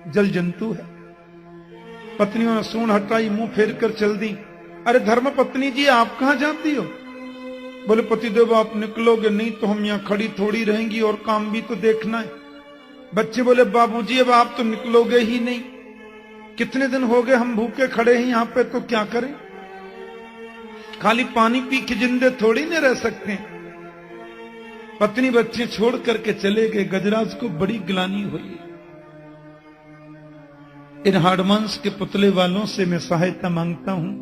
जल जंतु है। पत्नियों ने सूंड हटाई, मुंह फेर कर चल दी। अरे धर्म पत्नी जी, आप कहां जाती हो? बोले पतिदेव आप निकलोगे नहीं तो हम यहां खड़ी थोड़ी रहेंगी, और काम भी तो देखना है। बच्चे बोले बाबूजी अब आप तो निकलोगे ही नहीं, कितने दिन हो गए हम भूखे खड़े हैं यहां पे, तो क्या करें? खाली पानी पी के जिंदे थोड़ी नहीं रह सकते। पत्नी बच्चे छोड़ करके चले गए। गजराज को बड़ी ग्लानि हुई। इन हाड़मांस के पुतले वालों से मैं सहायता मांगता हूं,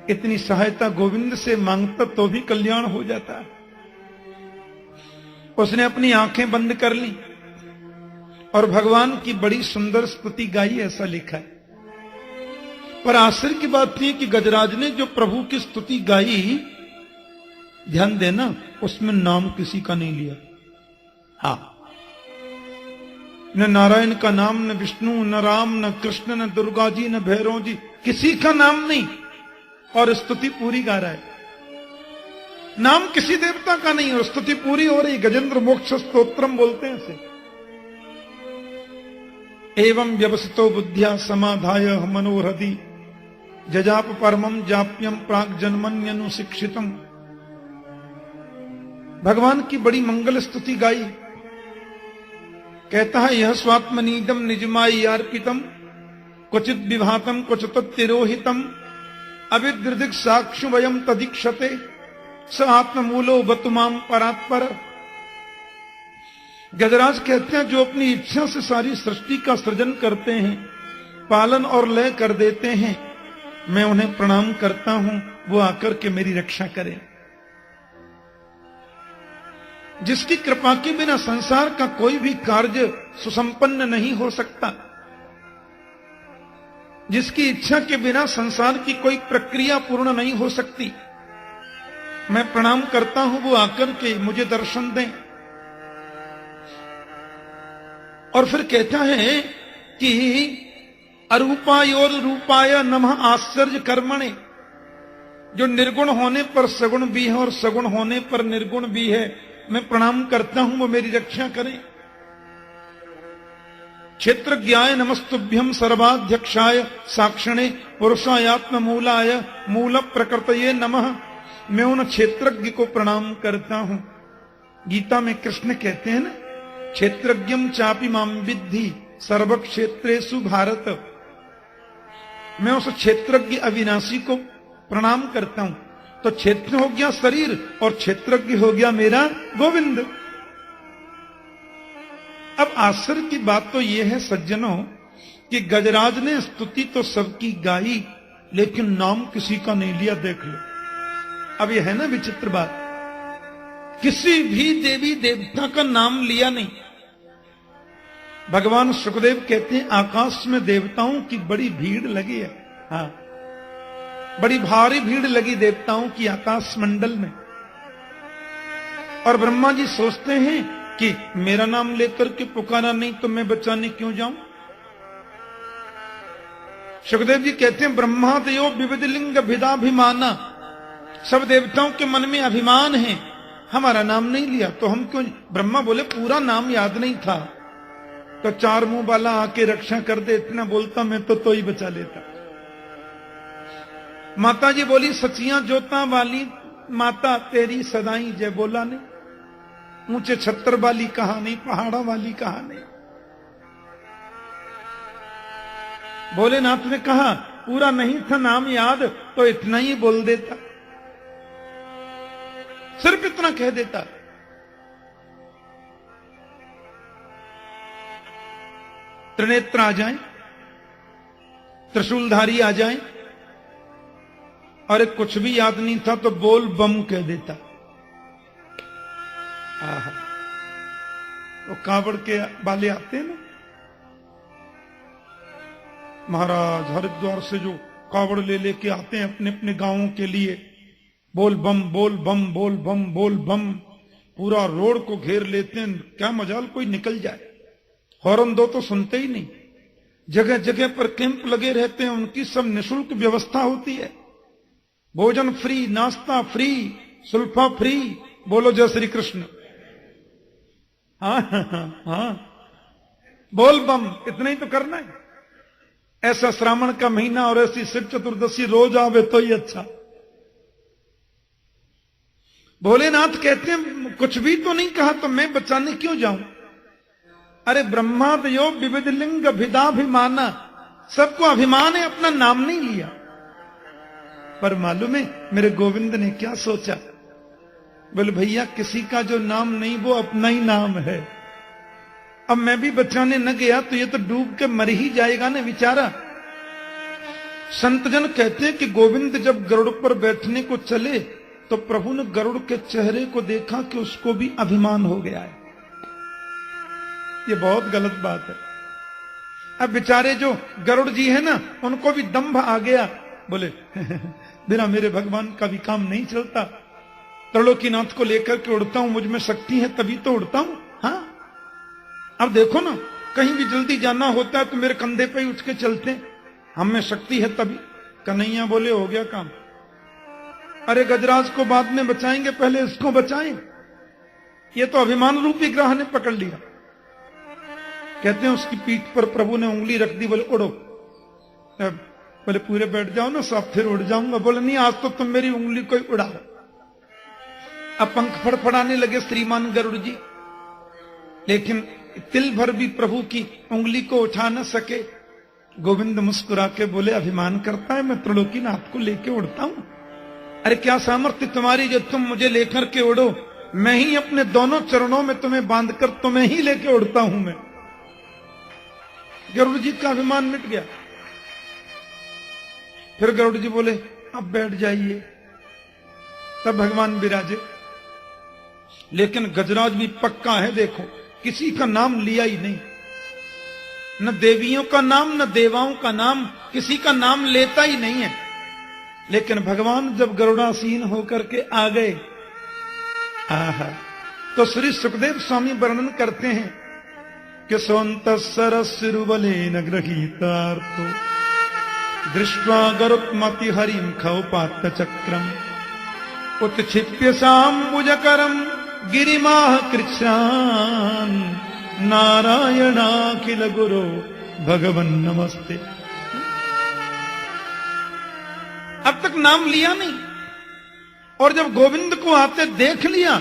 इतनी सहायता गोविंद से मांगता तो भी कल्याण हो जाता है। उसने अपनी आंखें बंद कर ली और भगवान की बड़ी सुंदर स्तुति गाई, ऐसा लिखा है। पर आश्चर्य की बात थी कि गजराज ने जो प्रभु की स्तुति गाई, ध्यान देना, उसमें नाम किसी का नहीं लिया। हाँ, न नारायण का नाम, न विष्णु, न राम, न कृष्ण, न दुर्गा जी, न भैरव जी, किसी का नाम नहीं, और स्तुति पूरी गा रहा है। नाम किसी देवता का नहीं और स्तुति पूरी हो रही। गजेंद्र मोक्ष स्तोत्रम बोलते हैं इसे। एवं व्यवसितो बुद्धिया समाधाय मनोहृदि जजाप परमम जाप्यम प्राग जन्मन्यनुशिक्षितम। भगवान की बड़ी मंगल स्तुति गाई। कहता है यह स्वात्मनीदम निजमाई अर्पितम क्वचित विभातम क्वचित तिरोहितम अविद्रदिक साक्षु वयम तदीक्षते स आत्ममूलो बतुमाम परात्पर। गजराज कहते हैं जो अपनी इच्छा से सारी सृष्टि का सृजन करते हैं, पालन और लय कर देते हैं, मैं उन्हें प्रणाम करता हूं, वो आकर के मेरी रक्षा करें। जिसकी कृपा के बिना संसार का कोई भी कार्य सुसंपन्न नहीं हो सकता, जिसकी इच्छा के बिना संसार की कोई प्रक्रिया पूर्ण नहीं हो सकती, मैं प्रणाम करता हूं, वो आकर के मुझे दर्शन दें। और फिर कहता है कि अरूपायोर रूपाय नमः आश्चर्य कर्मणे। जो निर्गुण होने पर सगुण भी है और सगुण होने पर निर्गुण भी है, मैं प्रणाम करता हूं, वो मेरी रक्षा करें। क्षेत्रज्ञाय नमस्तुभ्यम सर्वाध्यक्षाय साक्षणे पुरुषायात्म मूलाय मूल प्रकृतये नमः। मैं उन क्षेत्रज्ञ को प्रणाम करता हूं। गीता में कृष्ण कहते हैं ना, क्षेत्रज्ञम चापि माम विद्धि सर्व क्षेत्रेषु भारत। मैं उस क्षेत्रज्ञ अविनाशी को प्रणाम करता हूं। तो क्षेत्र हो गया शरीर और क्षेत्रज्ञ हो गया मेरा गोविंद। अब आश्चर्य की बात तो यह है सज्जनों कि गजराज ने स्तुति तो सबकी गाई, लेकिन नाम किसी का नहीं लिया। देख लो, अब यह है ना विचित्र बात, किसी भी देवी देवता का नाम लिया नहीं। भगवान सुखदेव कहते हैं आकाश में देवताओं की बड़ी भीड़ लगी है। हाँ, बड़ी भारी भीड़ लगी देवताओं की आकाश मंडल में। और ब्रह्मा जी सोचते हैं कि मेरा नाम लेकर के पुकारा नहीं तो मैं बचाने क्यों जाऊं। सुखदेव जी कहते हैं ब्रह्मा देव विविध लिंग भिदाभिमाना। सब देवताओं के मन में अभिमान है, हमारा नाम नहीं लिया तो हम क्यों। ब्रह्मा बोले पूरा नाम याद नहीं था तो चार मुंह वाला आके रक्षा कर दे, इतना बोलता मैं तो ही बचा लेता। माता जी बोली सचियां जोता वाली माता तेरी सदाई जय बोला नहीं। ऊंचे छत्तर वाली कहा नहीं, पहाड़ा वाली कहा नहीं। भोलेनाथ ने कहा पूरा नहीं था नाम याद तो इतना ही बोल देता, सिर्फ इतना कह देता। त्रिनेत्र आ जाएं, त्रिशूलधारी आ जाएं, अरे कुछ भी याद नहीं था तो बोल बम कह देता। आहा, तो कांवड़ के वाले आते हैं ना महाराज, हरिद्वार से जो कांवड़ ले लेके आते हैं अपने अपने गांवों के लिए, बोल बम बोल बम बोल बम बोल बम, पूरा रोड को घेर लेते हैं। क्या मजाल कोई निकल जाए, हॉर्न दो तो सुनते ही नहीं। जगह जगह पर कैंप लगे रहते हैं, उनकी सब निशुल्क व्यवस्था होती है, भोजन फ्री, नाश्ता फ्री, सुल्फा फ्री। बोलो जय श्री कृष्ण। हाँ हाँ हाँ, बोल बम, इतना ही तो करना है। ऐसा श्रावण का महीना और ऐसी शिव चतुर्दशी रोज आवे तो ही अच्छा। भोलेनाथ कहते हैं कुछ भी तो नहीं कहा तो मैं बचाने क्यों जाऊं। अरे ब्रह्मादयो विविध लिंग भिदाभिमाना, सबको अभिमान है, अपना नाम नहीं लिया। पर मालूम है मेरे गोविंद ने क्या सोचा? बोले भैया किसी का जो नाम नहीं वो अपना ही नाम है। अब मैं भी बचाने न गया तो ये तो डूब के मर ही जाएगा ना बेचारा। संतजन कहते हैं कि गोविंद जब गरुड़ पर बैठने को चले तो प्रभु ने गरुड़ के चेहरे को देखा कि उसको भी अभिमान हो गया है। ये बहुत गलत बात है। अब बेचारे जो गरुड़ जी है ना, उनको भी दंभ आ गया। बोले बिना मेरे भगवान का भी काम नहीं चलता। त्रिलोकीनाथ को लेकर के उड़ता हूं, मुझ में शक्ति है तभी तो उड़ता हूं। हाँ, अब देखो ना, कहीं भी जल्दी जाना होता है तो मेरे कंधे पे ही उठ के चलते हैं, हम में शक्ति है तभी। कन्हैया बोले हो गया काम। अरे गजराज को बाद में बचाएंगे, पहले इसको बचाएं। ये तो अभिमान रूपी ग्रह ने पकड़ लिया। कहते हैं उसकी पीठ पर प्रभु ने उंगली रख दी, बोले उड़ो। बोले पूरे बैठ जाओ ना, सब फिर उड़ जाऊंगा। बोले नहीं, आज तो तुम मेरी उंगली को ही उड़ाओ। अब पंख फड़फड़ाने लगे श्रीमान गरुड़ जी, लेकिन तिल भर भी प्रभु की उंगली को उठा न सके। गोविंद मुस्कुरा के बोले अभिमान करता है, मैं त्रिलोकीनाथ को लेके उड़ता हूं। अरे क्या सामर्थ्य तुम्हारी जो तुम मुझे लेकर के उड़ो, मैं ही अपने दोनों चरणों में तुम्हें बांधकर तुम्हें ही लेके उड़ता हूं मैं। गरुड़ जी का अभिमान मिट गया। फिर गरुड़ जी बोले अब बैठ जाइए। तब भगवान विराजे, लेकिन गजराज भी पक्का है। देखो किसी का नाम लिया ही नहीं, न देवियों का नाम न देवाओं का नाम, किसी का नाम लेता ही नहीं है। लेकिन भगवान जब गरुड़ासीन होकर के आ गए, आहा, तो श्री सुखदेव स्वामी वर्णन करते हैं कि सोन्त सरसिरुबलेन गृहीतार्तो दृष्ट्वा गरुत्मति हरिम खौपात चक्रम उत्क्षिप्य साम्बुजकरम गिरिमाह कृच्छ्रान नारायणाखिल गुरो भगवन नमस्ते। अब तक नाम लिया नहीं, और जब गोविंद को आते देख लिया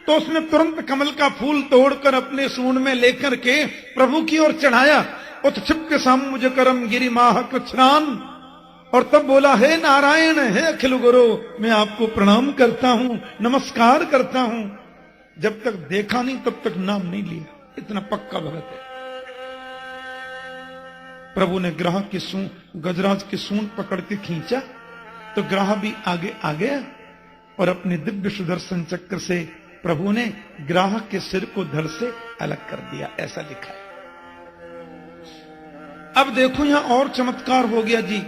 तो उसने तुरंत कमल का फूल तोड़कर अपने सूंड में लेकर के प्रभु की ओर चढ़ाया। उत्क्षिप्य साम्बुजकरम गिरिमाह कृच्छ्रान, और तब बोला हे नारायण, हे अखिल गुरु, मैं आपको प्रणाम करता हूं, नमस्कार करता हूं। जब तक देखा नहीं तब तक नाम नहीं लिया। इतना पक्का भगत है। प्रभु ने ग्राह की सूंड, गजराज की सूंड पकड़ के खींचा तो ग्राह भी आगे आ गया, और अपने दिव्य सुदर्शन चक्र से प्रभु ने ग्राह के सिर को धड़ से अलग कर दिया। ऐसा लिखा है। अब देखो यहां और चमत्कार हो गया जी।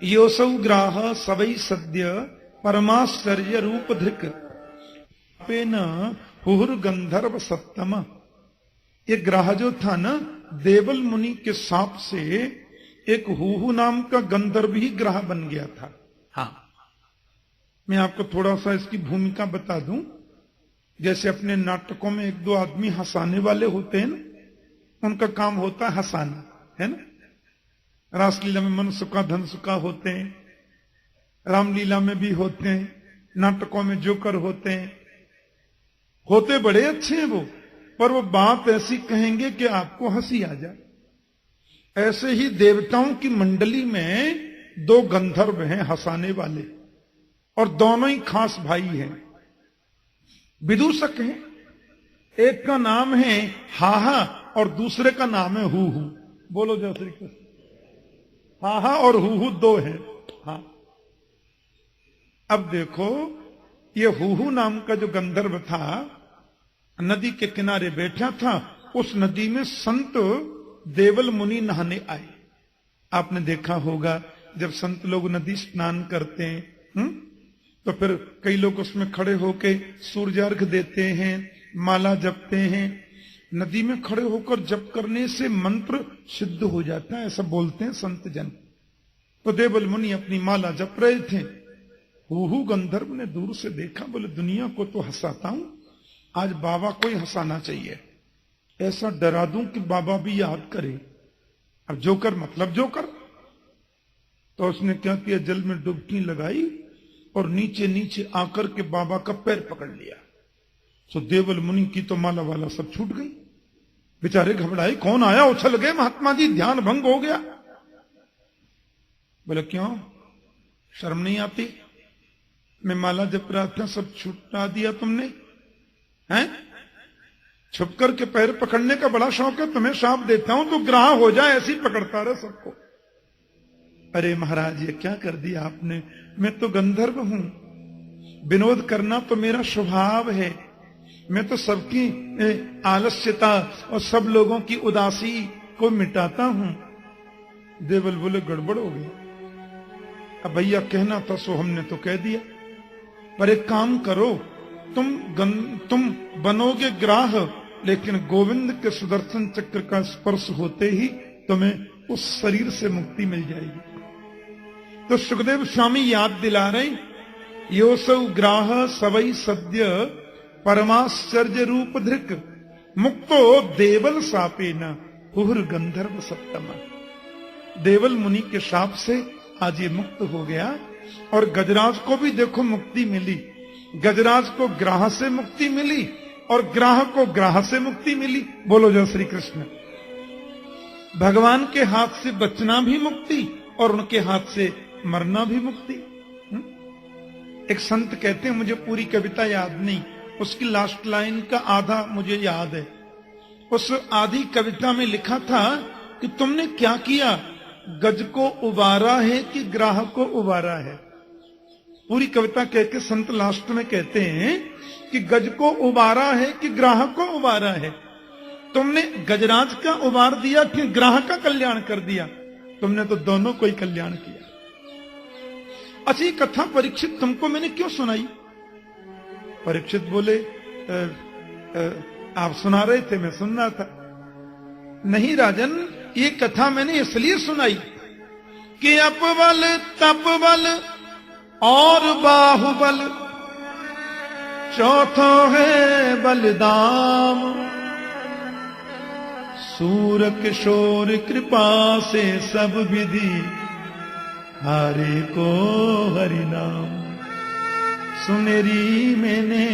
योसौ ग्राह सवै सद्य परमाश्चर्य रूप धृक पेन हुहुर गंधर्व सप्तम। ये ग्राह जो था ना, देवल मुनि के साप से एक हुहु नाम का गंधर्व ही ग्राह बन गया था। हाँ, मैं आपको थोड़ा सा इसकी भूमिका बता दूं। जैसे अपने नाटकों में एक दो आदमी हंसाने वाले होते हैं ना, उनका काम होता है हंसाना, है ना। रासलीला में मनुष्य का धन सुखा होते हैं, रामलीला में भी होते हैं, नाटकों में जोकर होते हैं, होते बड़े अच्छे हैं वो, पर वो बात ऐसी कहेंगे कि आपको हंसी आ जाए। ऐसे ही देवताओं की मंडली में दो गंधर्व हैं हंसाने वाले, और दोनों ही खास भाई हैं, विदूषक हैं। एक का नाम है हाहा और दूसरे का नाम है हूहू। बोलो जय श्री कृष्ण। हाहा और हूहू दो हैं। हाँ, अब देखो ये हूहू नाम का जो गंधर्व था, नदी के किनारे बैठा था। उस नदी में संत देवल मुनि नहाने आए। आपने देखा होगा जब संत लोग नदी स्नान करते हैं, तो फिर कई लोग उसमें खड़े होके सूर्यार्घ देते हैं, माला जपते हैं। नदी में खड़े होकर जप करने से मंत्र सिद्ध हो जाता है, ऐसा बोलते हैं संत जन। तो देवल मुनि अपनी माला जप रहे थे। हूहू गंधर्व ने दूर से देखा, बोले दुनिया को तो हंसाता हूं, आज बाबा को ही हंसाना चाहिए। ऐसा डरा दूं कि बाबा भी याद करे। अब जोकर मतलब जोकर। तो उसने क्या किया, जल में डुबकी लगाई और नीचे नीचे आकर के बाबा का पैर पकड़ लिया। तो देवल मुनि की तो माला वाला सब छूट गई। बेचारे घबराए, कौन आया, उछल गए, महात्मा जी ध्यान भंग हो गया। बोले क्यों, शर्म नहीं आती? मैं माला जप रहा था, सब छुटा दिया तुमने, हैं? छुप करके पैर पकड़ने का बड़ा शौक है तुम्हें, सांप देता हूं तो ग्राह हो जाए, ऐसे ही पकड़ता रहे सबको। अरे महाराज ये क्या कर दिया आपने, मैं तो गंधर्व हूं, विनोद करना तो मेरा स्वभाव है, मैं तो सबकी आलस्यता और सब लोगों की उदासी को मिटाता हूं। देवल बोले गड़बड़ हो गई। अब भैया कहना था सो हमने तो कह दिया, पर एक काम करो, तुम बनोगे ग्राह, लेकिन गोविंद के सुदर्शन चक्र का स्पर्श होते ही तुम्हें उस शरीर से मुक्ति मिल जाएगी। तो सुखदेव स्वामी याद दिला रहे, योसौ ग्राह सवई सद्य परमाश्चर्य रूप धृक, मुक्तो देवल सापे न हुर गंधर्व सप्तम। देवल मुनि के शाप से आज ये मुक्त हो गया। और गजराज को भी देखो मुक्ति मिली, गजराज को ग्राह से मुक्ति मिली और ग्राह को ग्राह से मुक्ति मिली। बोलो जय श्री कृष्ण। भगवान के हाथ से बचना भी मुक्ति और उनके हाथ से मरना भी मुक्ति। एक संत कहते हैं, मुझे पूरी कविता याद नहीं, उसकी लास्ट लाइन का आधा मुझे याद है। उस आधी कविता में लिखा था कि तुमने क्या किया, गज को उबारा है कि ग्राह को उबारा है। पूरी कविता कह के संत लास्ट में कहते हैं कि गज को उबारा है कि ग्राह को उबारा है। तुमने गजराज का उबार दिया कि ग्राह का कल्याण कर दिया? तुमने तो दोनों को ही कल्याण किया। अच्छी कथा परीक्षित तुमको मैंने क्यों सुनाई? परीक्षित बोले आप सुना रहे थे, मैं सुन रहा था। नहीं राजन, ये कथा मैंने इसलिए सुनाई कि अपबल तपबल और बाहुबल, चौथो है बलदाम, सूर किशोर कृपा से सब विधि, हारे को हरि नाम। सुनेरी मैंने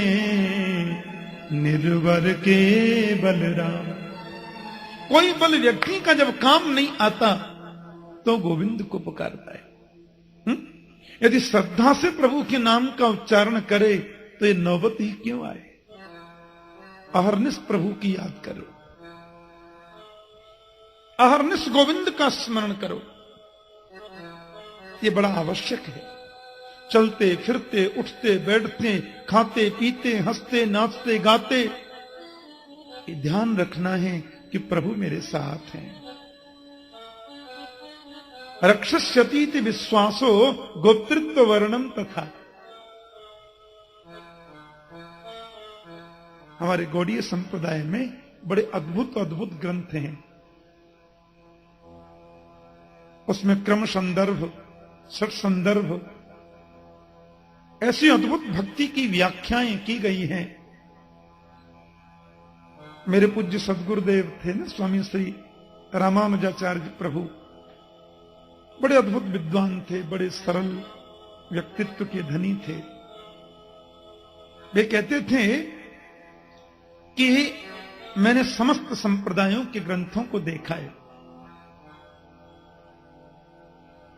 निर्वर के बलराम। कोई बल व्यक्ति का जब काम नहीं आता तो गोविंद को पुकारता है। यदि श्रद्धा से प्रभु के नाम का उच्चारण करे तो ये नौबत ही क्यों आए? अहरनिश प्रभु की याद करो, अहरनिश गोविंद का स्मरण करो, ये बड़ा आवश्यक है। चलते फिरते उठते बैठते खाते पीते हंसते नाचते गाते ये ध्यान रखना है कि प्रभु मेरे साथ हैं। रक्षस्यतीति विश्वासो गोप्तृत्व वर्णम तथा। हमारे गौड़ीय संप्रदाय में बड़े अद्भुत अद्भुत ग्रंथ हैं। उसमें क्रम संदर्भ, षट संदर्भ, ऐसी अद्भुत भक्ति की व्याख्याएं की गई हैं। मेरे पूज्य सद्गुरुदेव थे ना स्वामी श्री रामानुजाचार्य प्रभु, बड़े अद्भुत विद्वान थे, बड़े सरल व्यक्तित्व के धनी थे। वे कहते थे कि मैंने समस्त संप्रदायों के ग्रंथों को देखा है,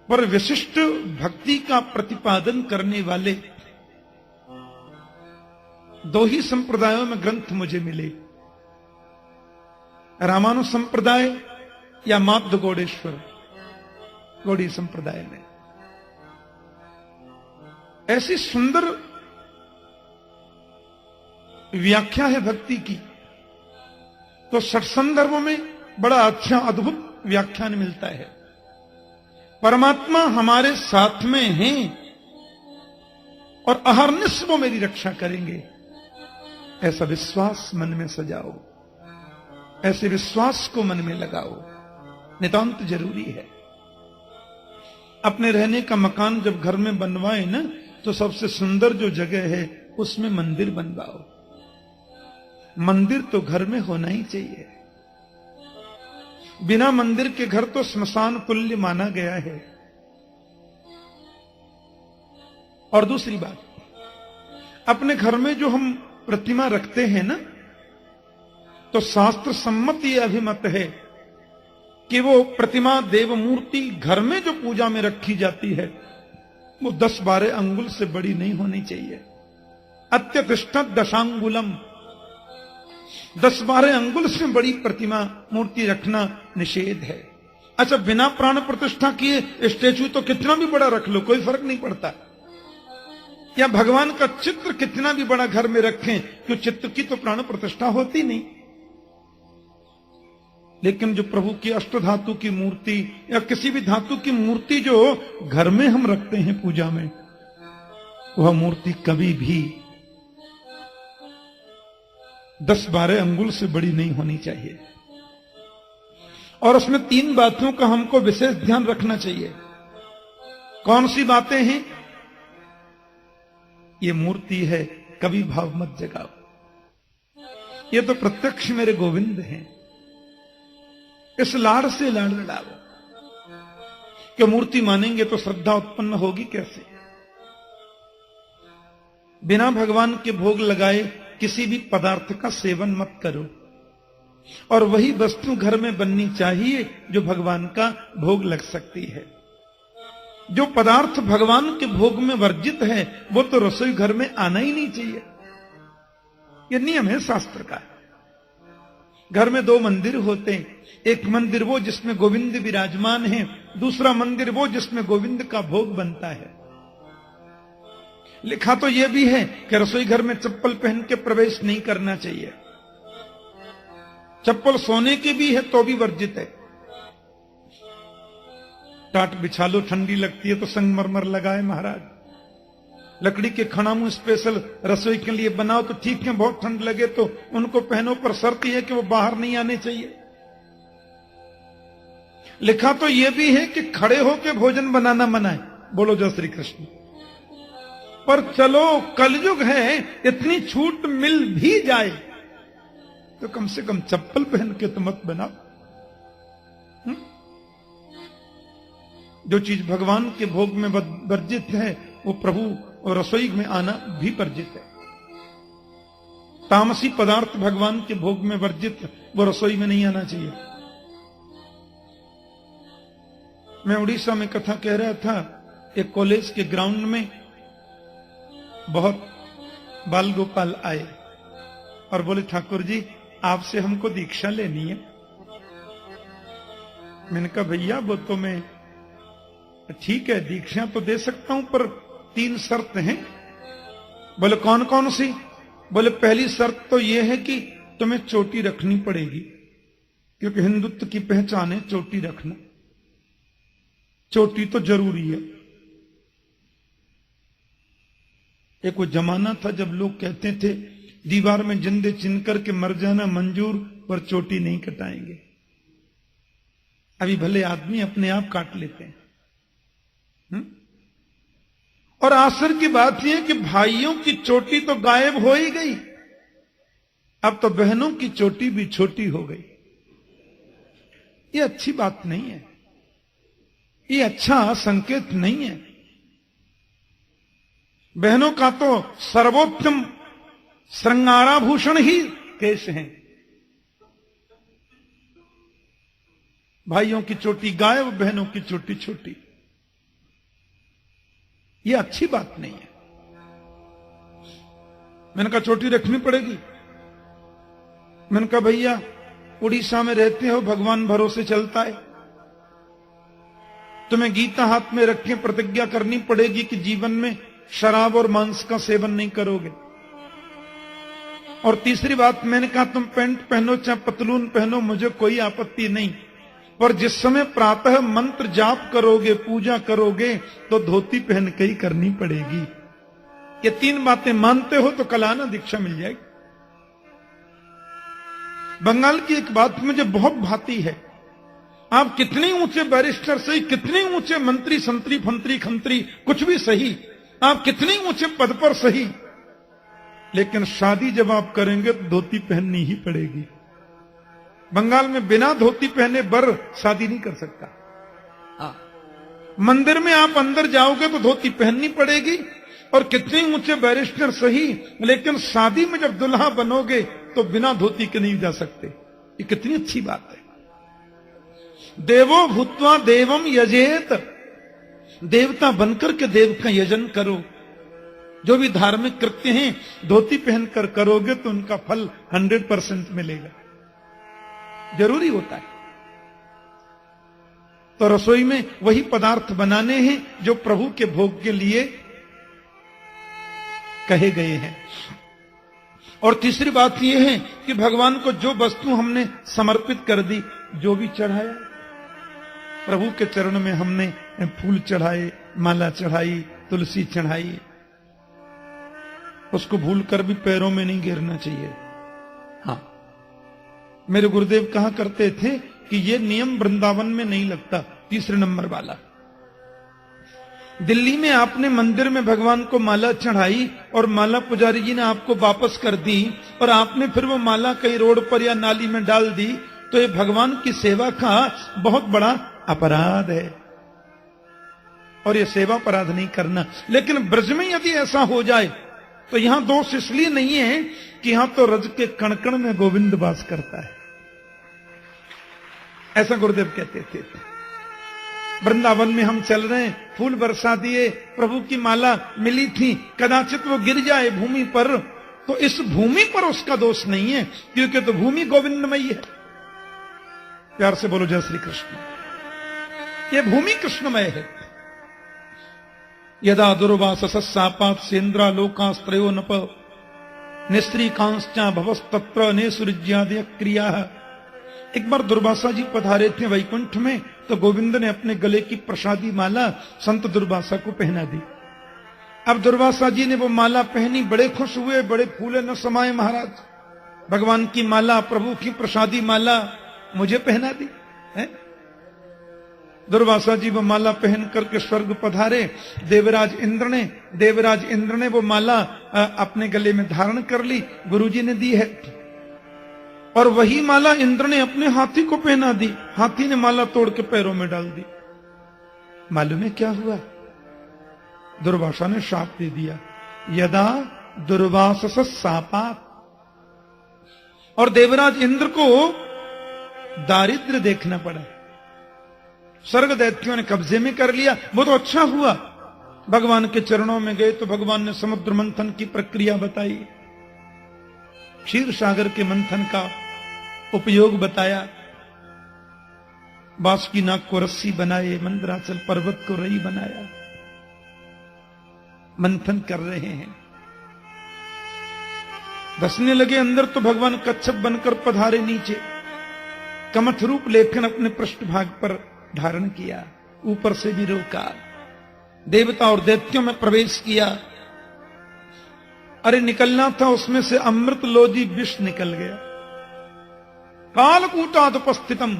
पर विशिष्ट भक्ति का प्रतिपादन करने वाले दो ही संप्रदायों में ग्रंथ मुझे मिले, रामानु संप्रदाय या माध्व गौड़ेश्वर गौड़ी संप्रदाय में। ऐसी सुंदर व्याख्या है भक्ति की। तो सत्संदर्भ में बड़ा अच्छा अद्भुत व्याख्यान मिलता है। परमात्मा हमारे साथ में हैं और अहरनिश वो मेरी रक्षा करेंगे, ऐसा विश्वास मन में सजाओ, ऐसे विश्वास को मन में लगाओ, नितांत जरूरी है। अपने रहने का मकान जब घर में बनवाए ना, तो सबसे सुंदर जो जगह है उसमें मंदिर बनवाओ। मंदिर तो घर में होना ही चाहिए। बिना मंदिर के घर तो स्मशान तुल्य माना गया है। और दूसरी बात, अपने घर में जो हम प्रतिमा रखते हैं ना, तो शास्त्र सम्मत यह अभिमत है कि वो प्रतिमा देव मूर्ति घर में जो पूजा में रखी जाती है वो 10-12 अंगुल से बड़ी नहीं होनी चाहिए। अत्यतिष्ठत दशांगुलम, 10-12 अंगुल से बड़ी प्रतिमा मूर्ति रखना निषेध है। अच्छा, बिना प्राण प्रतिष्ठा किए स्टेचू तो कितना भी बड़ा रख लो, कोई फर्क नहीं पड़ता। या भगवान का चित्र कितना भी बड़ा घर में रखें, क्यों चित्र की तो प्राण प्रतिष्ठा होती नहीं। लेकिन जो प्रभु की अष्ट धातु की मूर्ति या किसी भी धातु की मूर्ति जो घर में हम रखते हैं पूजा में, वह मूर्ति कभी भी 10-12 अंगुल से बड़ी नहीं होनी चाहिए। और उसमें 3 बातों का हमको विशेष ध्यान रखना चाहिए। कौन सी बातें हैं? ये मूर्ति है, कभी भाव मत जगाओ। ये तो प्रत्यक्ष मेरे गोविंद हैं, इस लाड़ से लाड़ लड़ाओ। कि मूर्ति मानेंगे तो श्रद्धा उत्पन्न होगी कैसे? बिना भगवान के भोग लगाए किसी भी पदार्थ का सेवन मत करो। और वही वस्तु घर में बननी चाहिए जो भगवान का भोग लग सकती है। जो पदार्थ भगवान के भोग में वर्जित है वो तो रसोई घर में आना ही नहीं चाहिए। यह नियम है शास्त्र का। घर में 2 मंदिर होते हैं, एक मंदिर वो जिसमें गोविंद विराजमान है, दूसरा मंदिर वो जिसमें गोविंद का भोग बनता है। लिखा तो यह भी है कि रसोई घर में चप्पल पहन के प्रवेश नहीं करना चाहिए। चप्पल सोने की भी है तो भी वर्जित है। टाट बिछा लो, ठंडी लगती है तो संगमरमर लगाए महाराज। लकड़ी के खणामू स्पेशल रसोई के लिए बनाओ तो ठीक है, बहुत ठंड लगे तो उनको पहनो, पर शर्त यह है कि वो बाहर नहीं आने चाहिए। लिखा तो यह भी है कि खड़े होकर भोजन बनाना मना है। बोलो जय श्री कृष्ण। पर चलो कलयुग है, इतनी छूट मिल भी जाए तो कम से कम चप्पल पहन के तो मत बनाओ। जो चीज भगवान के भोग में वर्जित है वो प्रभु और रसोई में आना भी वर्जित है। तामसी पदार्थ भगवान के भोग में वर्जित, वो रसोई में नहीं आना चाहिए। मैं उड़ीसा में कथा कह रहा था, एक कॉलेज के ग्राउंड में बहुत बाल गोपाल आए और बोले, ठाकुर जी आपसे हमको दीक्षा लेनी है। मैंने कहा भैया वो तो मैं ठीक है दीक्षा तो दे सकता हूं, पर 3 शर्त हैं। बोले कौन कौन सी? बोले पहली शर्त तो यह है कि तुम्हें चोटी रखनी पड़ेगी, क्योंकि हिंदुत्व की पहचान है चोटी रखना। चोटी तो जरूरी है। एक वो जमाना था जब लोग कहते थे दीवार में जिंदे चिन करके मर जाना मंजूर, पर चोटी नहीं कटाएंगे। अभी भले आदमी अपने आप काट लेते हैं। और आश्चर्य की बात यह है कि भाइयों की चोटी तो गायब हो ही गई, अब तो बहनों की चोटी भी छोटी हो गई। ये अच्छी बात नहीं है, ये अच्छा संकेत नहीं है। बहनों का तो सर्वोत्तम श्रृंगाराभूषण ही केश हैं। भाइयों की चोटी गायब, बहनों की चोटी छोटी। ये अच्छी बात नहीं है। मैंने कहा चोटी रखनी पड़ेगी। मैंने कहा भैया उड़ीसा में रहते हो, भगवान भरोसे चलता है, तुम्हें गीता हाथ में रख के प्रतिज्ञा करनी पड़ेगी कि जीवन में शराब और मांस का सेवन नहीं करोगे। और तीसरी बात मैंने कहा तुम पैंट पहनो चाहे पतलून पहनो, मुझे कोई आपत्ति नहीं, पर जिस समय प्रातः मंत्र जाप करोगे, पूजा करोगे, तो धोती पहन के ही करनी पड़ेगी। ये 3 बातें मानते हो तो कल आना, दीक्षा मिल जाएगी। बंगाल की एक बात मुझे बहुत भाती है। आप कितने ऊंचे बैरिस्टर सही, कितने ऊंचे मंत्री संतरी फंतरी खंतरी कुछ भी सही, आप कितने ऊंचे पद पर सही, लेकिन शादी जब आप करेंगे तो धोती पहननी ही पड़ेगी। बंगाल में बिना धोती पहने बर शादी नहीं कर सकता। मंदिर में आप अंदर जाओगे तो धोती पहननी पड़ेगी, और कितने ऊंचे बैरिस्टर सही, लेकिन शादी में जब दुल्हा बनोगे तो बिना धोती के नहीं जा सकते। ये कितनी अच्छी बात है। देवो भूत्वा देवम यजेत, देवता बनकर के देव का यजन करो। जो भी धार्मिक कृत्य हैं धोती पहनकर करोगे तो उनका फल 100% मिलेगा, जरूरी होता है। तो रसोई में वही पदार्थ बनाने हैं जो प्रभु के भोग के लिए कहे गए हैं। और तीसरी बात यह है कि भगवान को जो वस्तु हमने समर्पित कर दी, जो भी चढ़ाया, प्रभु के चरण में हमने फूल चढ़ाए, माला चढ़ाई, तुलसी चढ़ाई, उसको भूलकर भी पैरों में नहीं गिरना चाहिए। हाँ, मेरे गुरुदेव कहा करते थे कि यह नियम वृंदावन में नहीं लगता। तीसरे नंबर वाला, दिल्ली में आपने मंदिर में भगवान को माला चढ़ाई और माला पुजारी जी ने आपको वापस कर दी, और आपने फिर वो माला कहीं रोड पर या नाली में डाल दी, तो ये भगवान की सेवा का बहुत बड़ा अपराध है, और ये सेवा अपराध नहीं करना। लेकिन ब्रज में यदि ऐसा हो जाए तो यहां दोष इसलिए नहीं है कि यहां तो रज के कणकण में गोविंद वास करता है, ऐसा गुरुदेव कहते थे। वृंदावन में हम चल रहे हैं, फूल बरसा दिए, प्रभु की माला मिली थी, कदाचित वो गिर जाए भूमि पर, तो इस भूमि पर उसका दोष नहीं है, क्योंकि तो भूमि गोविंदमयी है। प्यार से बोलो जय श्री कृष्ण। ये भूमि कृष्णमय है। यदा दुर्वासस सापात सेन्द्रा लोकास्त्रयो नप निस्त्री कांश्चा भवस्तत्र नेसुर्ज्यादय क्रिया। एक बार दुर्वासा जी पधारे थे वैकुंठ में, तो गोविंद ने अपने गले की प्रसादी माला संत दुर्वासा को पहना दी। अब दुर्वासा जी ने वो माला पहनी, बड़े खुश हुए, बड़े फूले न समाये महाराज, भगवान की माला, प्रभु की प्रसादी माला मुझे पहना दी है। दुर्वासा जी वो माला पहन करके स्वर्ग पधारे। देवराज इंद्र ने वो माला अपने गले में धारण कर ली, गुरुजी ने दी है। और वही माला इंद्र ने अपने हाथी को पहना दी, हाथी ने माला तोड़ के पैरों में डाल दी। मालूम है क्या हुआ? दुर्वासा ने शाप दे दिया, यदा दुर्वासस सापात। और देवराज इंद्र को दारिद्र्य देखना पड़ा, स्वर्ग दैत्यों ने कब्जे में कर लिया। वो तो अच्छा हुआ, भगवान के चरणों में गए तो भगवान ने समुद्र मंथन की प्रक्रिया बताई, क्षीर सागर के मंथन का उपयोग बताया, बांसुकी नाग को रस्सी बनाए, मंदराचल पर्वत को रई बनाया, मंथन कर रहे हैं। धसने लगे अंदर तो भगवान कच्छप बनकर पधारे नीचे, कमठ रूप लेखन अपने पृष्ठभाग पर धारण किया, ऊपर से भी रोका, देवता और दैत्यों में प्रवेश किया। अरे निकलना था, उसमें से अमृत लोधी विष निकल गया। कालकूटाद उपस्थितम,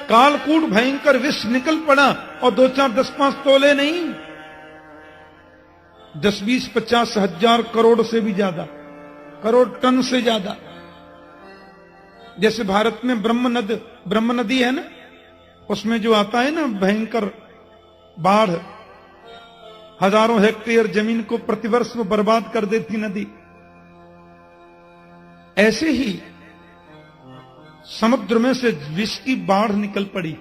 कालकूट भयंकर विष निकल पड़ा, और 2, 4, 10, 5 तोले नहीं, 10, 20, 50 हजार करोड़ से भी ज्यादा, करोड़ टन से ज्यादा। जैसे भारत में ब्रह्म नदी है ना, उसमें जो आता है ना भयंकर बाढ़, हजारों हेक्टेयर जमीन को प्रतिवर्ष वो बर्बाद कर देती नदी, ऐसे ही समुद्र में से विष की बाढ़ निकल पड़ी।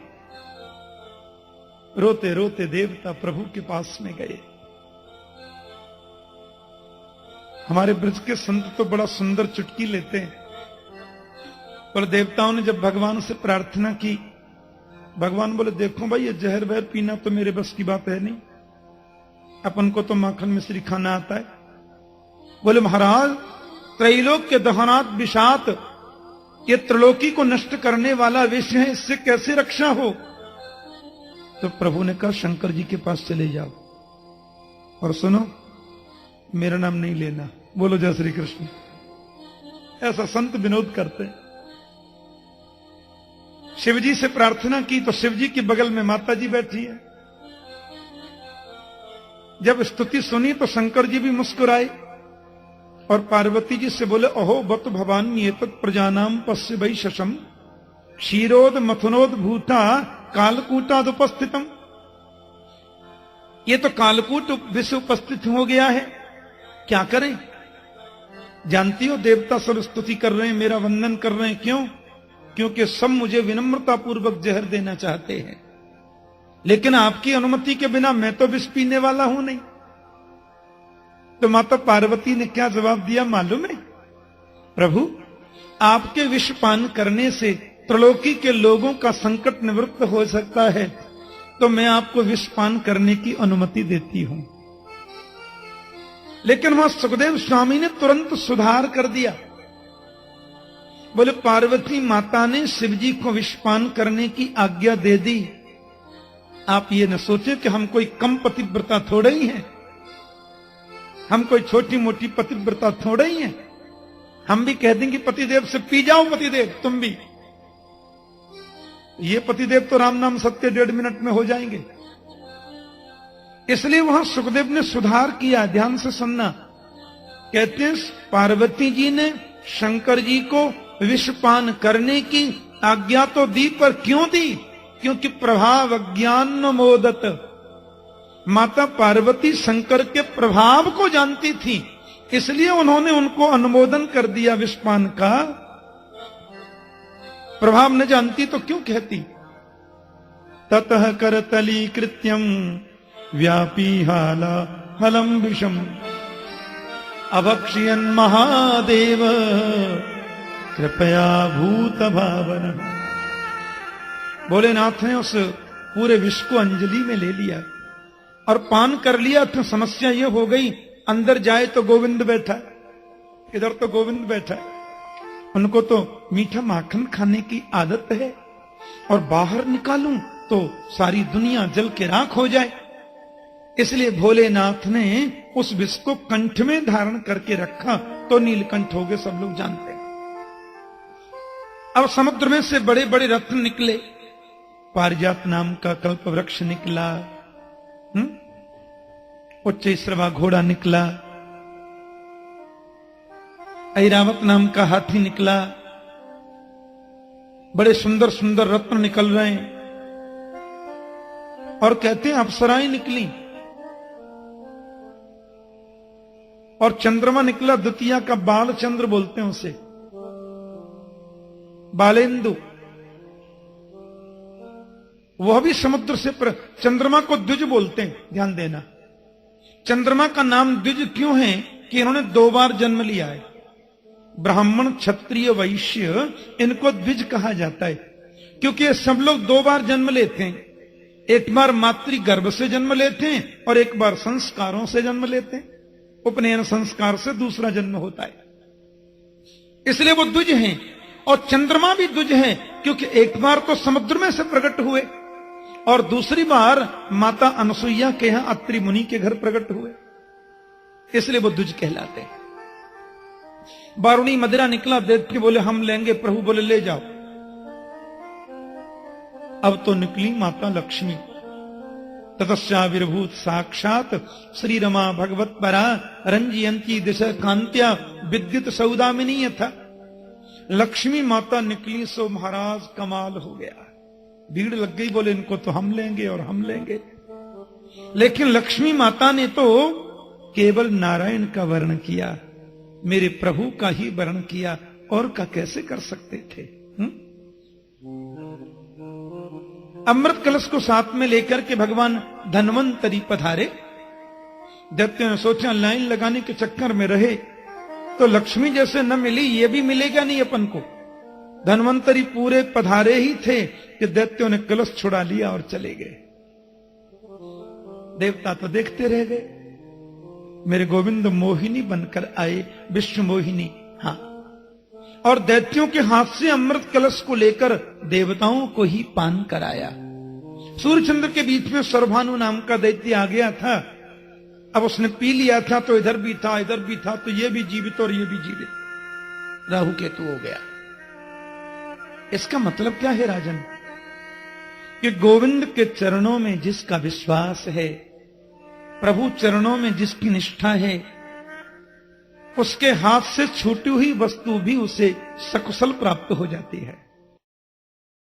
रोते रोते देवता प्रभु के पास में गए। हमारे ब्रज के संत तो बड़ा सुंदर चुटकी लेते हैं, पर देवताओं ने जब भगवान से प्रार्थना की, भगवान बोले देखो भाई, ये जहर वहर पीना तो मेरे बस की बात है नहीं, अपन को तो माखन मिश्री खाना आता है। बोले महाराज, त्रैलोक के दहनात विषात, ये त्रिलोकी को नष्ट करने वाला विष है, इससे कैसे रक्षा हो? तो प्रभु ने कहा शंकर जी के पास चले जाओ, और सुनो, मेरा नाम नहीं लेना। बोलो जय श्री कृष्ण। ऐसा संत विनोद करते। शिवजी से प्रार्थना की तो शिवजी के बगल में माता जी बैठी है। जब स्तुति सुनी तो शंकर जी भी मुस्कुराए, और पार्वती जी से बोले, अहो बत भवान ये तत् प्रजानाम पश्य वै शशम क्षीरोद मथुनोद भूता कालकूटाद उपस्थितम। ये तो कालकूट विश्व उपस्थित हो गया है, क्या करें? जानती हो देवता सब स्तुति कर रहे हैं, मेरा वंदन कर रहे हैं। क्यों? क्योंकि सब मुझे विनम्रता पूर्वक जहर देना चाहते हैं, लेकिन आपकी अनुमति के बिना मैं तो विष पीने वाला हूं नहीं। तो माता पार्वती ने क्या जवाब दिया मालूम है? प्रभु, आपके विष पान करने से त्रिलोकी के लोगों का संकट निवृत्त हो सकता है, तो मैं आपको विष पान करने की अनुमति देती हूं। लेकिन वहां सुखदेव स्वामी ने तुरंत सुधार कर दिया। बोले, पार्वती माता ने शिवजी को विष पान करने की आज्ञा दे दी। आप ये न सोचे कि हम कोई कम पतिव्रता थोड़े ही हैं, हम कोई छोटी मोटी पतिव्रता थोड़े ही हैं। हम भी कह देंगे पतिदेव से, पी जाओ पतिदेव तुम भी। ये पतिदेव तो राम नाम सत्य 1.5 मिनट में हो जाएंगे। इसलिए वहां सुखदेव ने सुधार किया। ध्यान से सुनना। कहते हैं पार्वती जी ने शंकर जी को विषपान करने की आज्ञा तो दी, पर क्यों दी? क्योंकि प्रभाव ज्ञान मोदत। माता पार्वती शंकर के प्रभाव को जानती थी, इसलिए उन्होंने उनको अनुमोदन कर दिया विषपान का। प्रभाव न जानती तो क्यों कहती? ततः करतली कृत्यम व्यापी हाला हलम विषम अभक्षयन महादेव कृपया भूत भावन। भोलेनाथ ने उस पूरे विष को अंजलि में ले लिया और पान कर लिया। तो समस्या यह हो गई, अंदर जाए तो गोविंद बैठा, इधर तो गोविंद बैठा। उनको तो मीठा माखन खाने की आदत है, और बाहर निकालूं तो सारी दुनिया जल के राख हो जाए। इसलिए भोलेनाथ ने उस विष को कंठ में धारण करके रखा, तो नीलकंठ हो गए, सब लोग जानते हैं। अब समुद्र में से बड़े बड़े रत्न निकले। पारिजात नाम का कल्प वृक्ष निकला, उच्चैश्रवा घोड़ा निकला, ऐरावत नाम का हाथी निकला। बड़े सुंदर सुंदर रत्न निकल रहे हैं। और कहते हैं अप्सराएं निकली, और चंद्रमा निकला। द्वितीया का बाल चंद्र बोलते हैं उसे, बालेंदु। वह भी समुद्र से चंद्रमा को द्विज बोलते हैं, ध्यान देना। चंद्रमा का नाम द्विज क्यों है? कि इन्होंने 2 बार जन्म लिया है। ब्राह्मण, क्षत्रिय, वैश्य, इनको द्विज कहा जाता है, क्योंकि ये सब लोग 2 बार जन्म लेते हैं। एक बार मातृ गर्भ से जन्म लेते हैं, और एक बार संस्कारों से जन्म लेते हैं। उपनयन संस्कार से दूसरा जन्म होता है, इसलिए वो द्विज हैं। और चंद्रमा भी द्विज है, क्योंकि एक बार तो समुद्र में से प्रकट हुए, और दूसरी बार माता अनसुईया के यहां अत्रि मुनि के घर प्रकट हुए, इसलिए वो द्विज कहलाते हैं। बारुणी मदिरा निकला, दैत्य बोले हम लेंगे, प्रभु बोले ले जाओ। अब तो निकली माता लक्ष्मी। ततश्चाविर्भूत साक्षात श्री रमा भगवत परा रंजयंती दिशा कांत्या विद्युत सौदामिनी यथा। लक्ष्मी माता निकली सो महाराज कमाल हो गया। भीड़ लग गई, बोले इनको तो हम लेंगे और हम लेंगे। लेकिन लक्ष्मी माता ने तो केवल नारायण का वर्ण किया, मेरे प्रभु का ही वर्ण किया, और का कैसे कर सकते थे? अमृत कलश को साथ में लेकर के भगवान धन्वंतरी पधारे। दैत्य ने सोचा लाइन लगाने के चक्कर में रहे तो लक्ष्मी जैसे न मिली, ये भी मिलेगा नहीं अपन को। धन्वंतरी पूरे पधारे ही थे कि दैत्यों ने कलश छुड़ा लिया और चले गए। देवता तो देखते रह गए। मेरे गोविंद मोहिनी बनकर आए, विश्व मोहिनी। हाँ, और दैत्यों के हाथ से अमृत कलश को लेकर देवताओं को ही पान कराया। सूर्यचंद्र के बीच में सर्वभानु नाम का दैत्य आ गया था। अब उसने पी लिया था, तो इधर भी था इधर भी था, तो ये भी जीवित और ये भी जीवित। राहु केतु हो गया। इसका मतलब क्या है राजन? कि गोविंद के चरणों में जिसका विश्वास है, प्रभु चरणों में जिसकी निष्ठा है, उसके हाथ से छूटी हुई वस्तु भी उसे सकुशल प्राप्त हो जाती है।